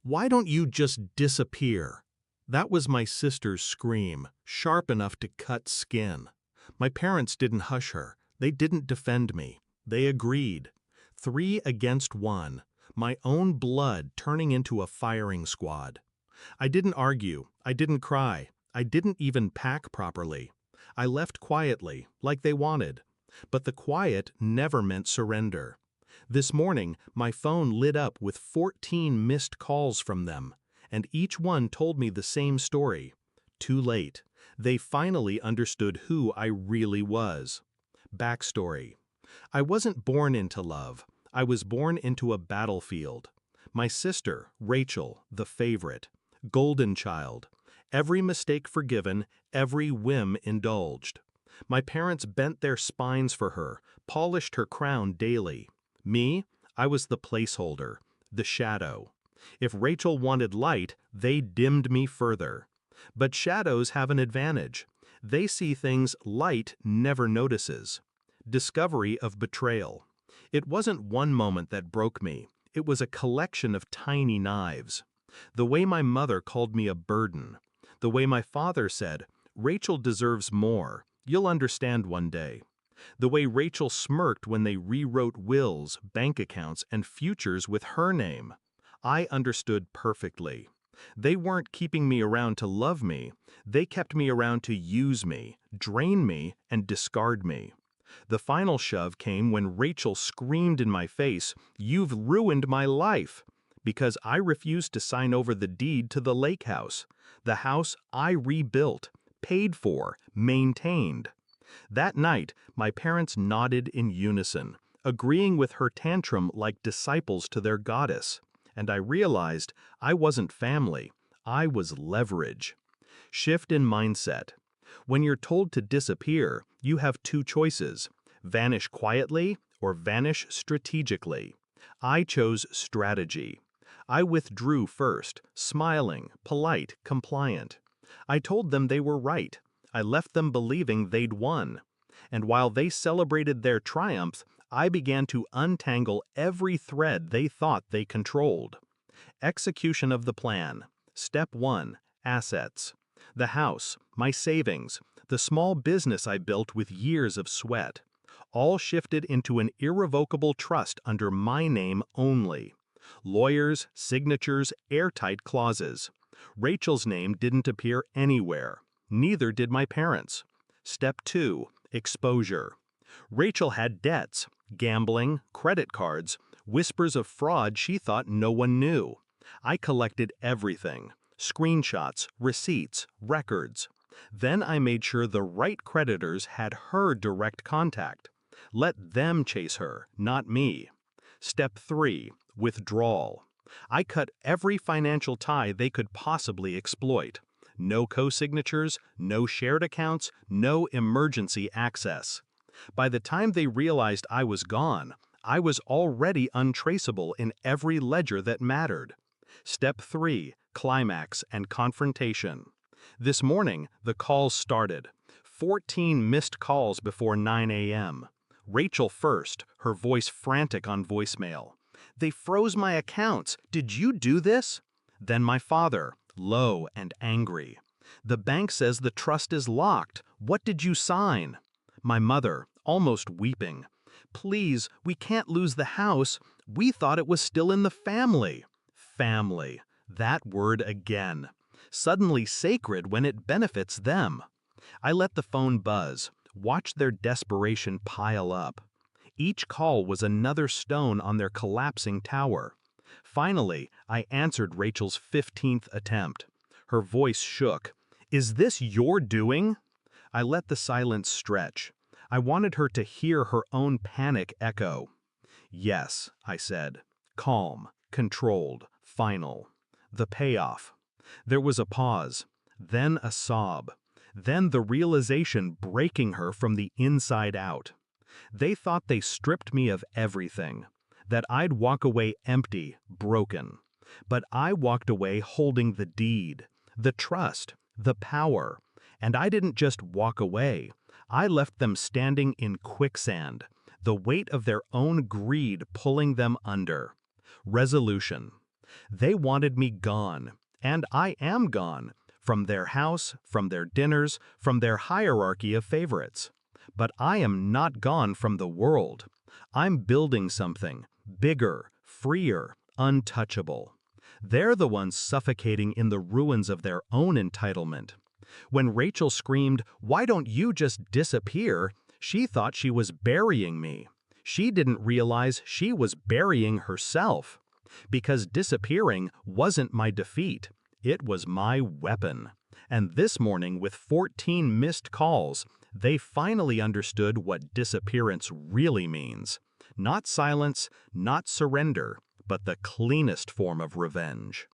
Why don't you just disappear? That was my sister's scream, sharp enough to cut skin. My parents didn't hush her. They didn't defend me. They agreed. 3 against 1. My own blood turning into a firing squad. I didn't argue. I didn't cry. I didn't even pack properly. I left quietly, like they wanted. But the quiet never meant surrender. This morning, my phone lit up with 14 missed calls from them, and each one told me the same story. Too late. They finally understood who I really was. Backstory. I wasn't born into love. I was born into a battlefield. My sister, Rachel, the favorite. Golden child. Every mistake forgiven, every whim indulged. My parents bent their spines for her, polished her crown daily. Me, I was the placeholder, the shadow. If Rachel wanted light, they dimmed me further. But shadows have an advantage. They see things light never notices. Discovery of betrayal. It wasn't one moment that broke me. It was a collection of tiny knives. The way my mother called me a burden. The way my father said, "Rachel deserves more. You'll understand one day." The way Rachel smirked when they rewrote wills, bank accounts, and futures with her name. I understood perfectly. They weren't keeping me around to love me. They kept me around to use me, drain me, and discard me. The final shove came when Rachel screamed in my face, "You've ruined my life," because I refused to sign over the deed to the lake house, the house I rebuilt, paid for, maintained. That night, my parents nodded in unison, agreeing with her tantrum like disciples to their goddess, and I realized I wasn't family, I was leverage. Shift in mindset. When you're told to disappear, you have two choices: vanish quietly or vanish strategically. I chose strategy. I withdrew first, smiling, polite, compliant. I told them they were right. I left them believing they'd won. And while they celebrated their triumph, I began to untangle every thread they thought they controlled. Execution of the plan. Step 1. Assets. The house, my savings, the small business I built with years of sweat, all shifted into an irrevocable trust under my name only. Lawyers, signatures, airtight clauses. Rachel's name didn't appear anywhere. Neither did my parents. Step 2. Exposure. Rachel had debts, gambling, credit cards, whispers of fraud she thought no one knew. I collected everything: screenshots, receipts, records. Then I made sure the right creditors had her direct contact. Let them chase her, not me. Step 3. Withdrawal. I cut every financial tie they could possibly exploit. No co-signatures, no shared accounts, no emergency access. By the time they realized I was gone, I was already untraceable in every ledger that mattered. Step 3. Climax and confrontation. This morning, the calls started. 14 missed calls before 9 a.m. Rachel first, her voice frantic on voicemail. "They froze my accounts. Did you do this?" Then my father, low and angry. "The bank says the trust is locked. What did you sign?" My mother, almost weeping. "Please, we can't lose the house. We thought it was still in the family." Family. That word again. Suddenly sacred when it benefits them. I let the phone buzz, watched their desperation pile up. Each call was another stone on their collapsing tower. Finally, I answered Rachel's 15th attempt. Her voice shook. "Is this your doing?" I let the silence stretch. I wanted her to hear her own panic echo. "Yes," I said. Calm, controlled, final. The payoff. There was a pause, then a sob, then the realization breaking her from the inside out. They thought they stripped me of everything, that I'd walk away empty, broken. But I walked away holding the deed, the trust, the power. And I didn't just walk away. I left them standing in quicksand, the weight of their own greed pulling them under. Resolution. They wanted me gone, and I am gone, from their house, from their dinners, from their hierarchy of favorites. But I am not gone from the world. I'm building something, bigger, freer, untouchable. They're the ones suffocating in the ruins of their own entitlement. When Rachel screamed, "Why don't you just disappear?" she thought she was burying me. She didn't realize she was burying herself. Because disappearing wasn't my defeat. It was my weapon. And this morning, with 14 missed calls, they finally understood what disappearance really means. Not silence, not surrender, but the cleanest form of revenge.